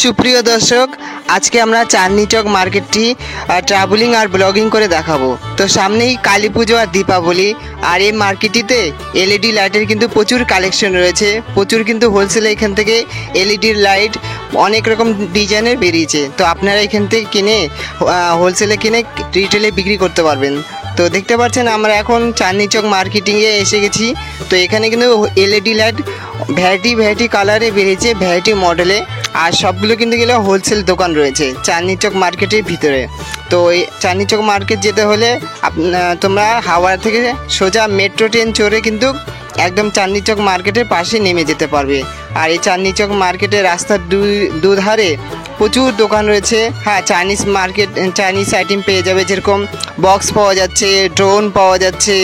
সুপ্রিয় দর্শক, আজকে আমরা চাঁদনী চক মার্কেটটি ট্রাভেলিং আর ব্লগিং করে দেখাবো। তো সামনেই কালী পুজো আর দীপাবলি, আর এই মার্কেটটিতে এলইডি লাইটের কিন্তু প্রচুর কালেকশন রয়েছে, প্রচুর কিন্তু হোলসেলে এখান থেকে এলইডি লাইট অনেক রকম ডিজাইনের বেরিয়েছে। তো আপনারা এখান থেকে কিনে হোলসেলে কিনে রিটেলে বিক্রি করতে পারবেন। তো দেখতে পাচ্ছেন আমরা এখন চাঁদনী চক মার্কেটিংয়ে এসে গেছি। তো এখানে কিন্তু এলইডি লাইট ভ্যারাইটি কালারে বেরিয়েছে, ভ্যারাইটি মডেলে, আর সবগুলো কিন্তু গেলে হোলসেল দোকান রয়েছে চাঁদনী চক মার্কেটের ভিতরে। তো এই চাঁদনী চক মার্কেট যেতে হলে তোমরা হাওড়া থেকে সোজা মেট্রো ট্রেন চড়ে কিন্তু একদম চাঁদনী চক মার্কেটের পাশে নেমে যেতে পারবে। আর এই চাঁদনী চক মার্কেটের রাস্তার দুধারে প্রচুর দোকান রয়েছে। হ্যাঁ, চাইনিজ আইটেম পেয়ে যাবে, যেরকম বক্স পাওয়া যাচ্ছে, ড্রোন পাওয়া যাচ্ছে।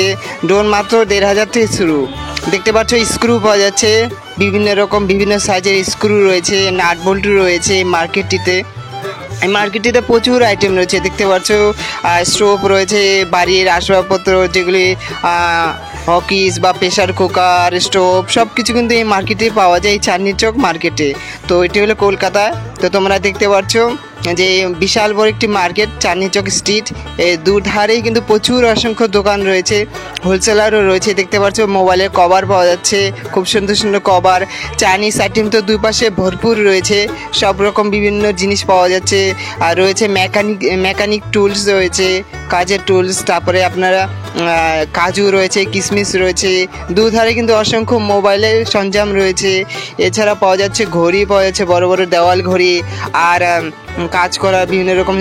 ড্রোন মাত্র 1,500 থেকে শুরু। দেখতে পাচ্ছ স্ক্রু পাওয়া যাচ্ছে, বিভিন্ন সাইজের স্ক্রু রয়েছে, নাট বল্টু রয়েছে মার্কেটটিতে। এই মার্কেটটিতে প্রচুর আইটেম রয়েছে, দেখতে পাচ্ছ স্টোভ রয়েছে, বাড়ির আসবাবপত্র যেগুলি হকিস বা প্রেশার কুকার, স্টোভ সব কিছু কিন্তু এই মার্কেটে পাওয়া যায়, এই চাঁদনী চক মার্কেটে। তো এটি হলো কলকাতা। তো তোমরা দেখতে পাচ্ছ যে বিশাল বড় একটি মার্কেট চাঁদনী চক স্ট্রিট, এই দুধারেই কিন্তু প্রচুর অসংখ্য দোকান রয়েছে, হোলসেলারও রয়েছে। দেখতে পাচ্ছ মোবাইলের কভার পাওয়া যাচ্ছে, খুব সুন্দর সুন্দর কভার। চাইনিজ আইটেম তো দুই পাশে ভরপুর রয়েছে, সব রকম বিভিন্ন জিনিস পাওয়া যাচ্ছে। আর রয়েছে মেকানিক টুলস রয়েছে, কাজের টুলস, তারপরে আপনারা কাজু রয়েছে, কিশমিশ রয়েছে। দুধারে কিন্তু অসংখ্য মোবাইলের সরঞ্জাম রয়েছে। এছাড়া পাওয়া যাচ্ছে ঘড়ি পাওয়া যাচ্ছে, বড় বড় দেওয়াল ঘড়ি, আর কাজ করার বিভিন্ন রকম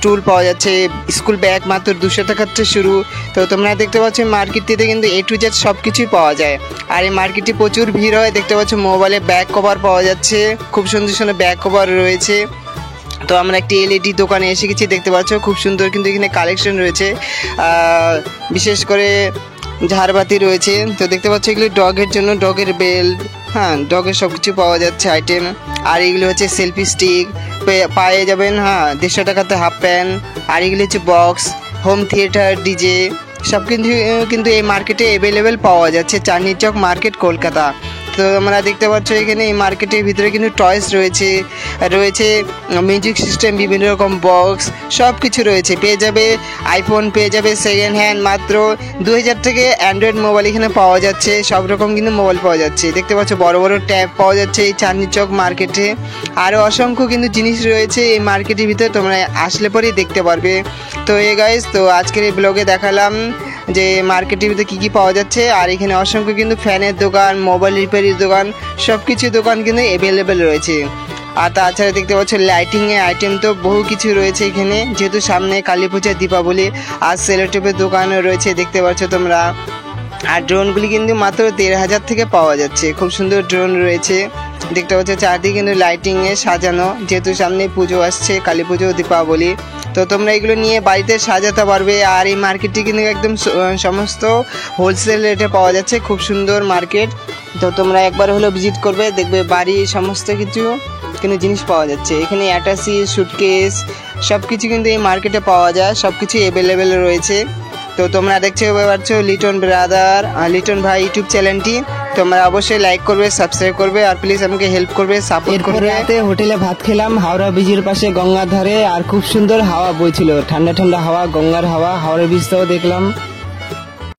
টুল পাওয়া যাচ্ছে। স্কুল ব্যাগ মাত্র 200 টাকা থেকে শুরু। তো তোমরা দেখতে পাচ্ছ মার্কেটটিতে কিন্তু A to Z সব কিছুই পাওয়া যায়। আর এই মার্কেটটি প্রচুর ভিড় হয়। দেখতে পাচ্ছ মোবাইলে ব্যাক কভার পাওয়া যাচ্ছে, খুব সুন্দর সুন্দর ব্যাক কভার রয়েছে। তো আমরা একটি এলইডি দোকানে এসে গেছি, দেখতে পাচ্ছ খুব সুন্দর কিন্তু এখানে কালেকশন রয়েছে, বিশেষ করে ঝাড়বাতি রয়েছে। তো দেখতে পাচ্ছ এগুলি ডগের জন্য, ডগের বেল্ট, হ্যাঁ ডগের সব কিছু পাওয়া যাচ্ছে আইটেম। আর এগুলো হচ্ছে সেলফি স্টিক পেয়ে যাবেন, হ্যাঁ 150 টাকাতে হাফ প্যান্ট। আর এগুলি হচ্ছে বক্স, হোম থিয়েটার, ডিজে সব কিন্তু এই মার্কেটে অ্যাভেলেবেল পাওয়া যাচ্ছে, চাঁদনী চক মার্কেট, কলকাতা। তো আমরা দেখতে পাচ্ছ এখানে এই মার্কেটের ভিতরে কিন্তু টয়েস রয়েছে, মিউজিক সিস্টেম, বিভিন্ন রকম বক্স সব কিছু রয়েছে। পেয়ে যাবে আইফোন, পেয়ে যাবে সেকেন্ড হ্যান্ড মাত্র 2000 থেকে অ্যান্ড্রয়েড মোবাইল এখানে পাওয়া যাচ্ছে, সব রকম কিন্তু মোবাইল পাওয়া যাচ্ছে। দেখতে পাচ্ছ বড় বড় ট্যাব পাওয়া যাচ্ছে এই চাঁদনী চক মার্কেটে। আরও অসংখ্য কিন্তু জিনিস রয়েছে এই মার্কেটের ভিতরে, তোমরা আসলে পরেই দেখতে পারবে। তো গাইস, তো আজকের এই ব্লগে দেখালাম যে মার্কেটের ভিতরে কী কী পাওয়া যাচ্ছে। আর এখানে অসংখ্য কিন্তু ফ্যানের দোকান, মোবাইল রিপেয়ারির দোকান, সব কিছু দোকান কিন্তু অ্যাভেলেবেল রয়েছে। আর তাছাড়া দেখতে পাচ্ছ লাইটিংয়ের আইটেম তো বহু কিছু রয়েছে এখানে, যেহেতু সামনে কালী পূজা, দীপাবলি, আর সেলোটেপের দোকানও রয়েছে, দেখতে পাচ্ছ তোমরা। আর ড্রোনগুলি কিন্তু মাত্র 1,500 থেকে পাওয়া যাচ্ছে, খুব সুন্দর ড্রোন রয়েছে। দেখতে পাচ্ছ চারদিকে কিন্তু লাইটিংয়ে সাজানো, যেহেতু সামনে পুজো আসছে, কালী পুজো, দীপাবলি। তো তোমরা এগুলো নিয়ে বাড়িতে সাজাতে পারবে। আর এই মার্কেটটি কিন্তু একদম সমস্ত হোলসেল রেটে পাওয়া যাচ্ছে, খুব সুন্দর মার্কেট। তো তোমরা একবার হলেও ভিজিট করবে, দেখবে বাড়ি সমস্ত কিছু কিন্তু জিনিস পাওয়া যাচ্ছে এখানে। অ্যাটাচি, সুটকেস সব কিছু কিন্তু এই মার্কেটে পাওয়া যায়, সব কিছু অ্যাভেলেবেল রয়েছে। তো তোমরা দেখতে পাচ্ছ লিটন ব্রাদার, লিটন ভাই ইউটিউব চ্যানেলটি, তোমরা অবশ্যই লাইক করবে, সাবস্ক্রাইব করবে, আর প্লিজ আমাকে হেল্প করবে, সাপোর্ট করবে। রাতে হোটেলে ভাত খেলাম হাওড়া ব্রিজের পাশে গঙ্গার ধারে, আর খুব সুন্দর হাওয়া বইছিল, ঠান্ডা ঠান্ডা হাওয়া, গঙ্গার হাওয়া, হাওড়া ব্রিজটাও দেখলাম।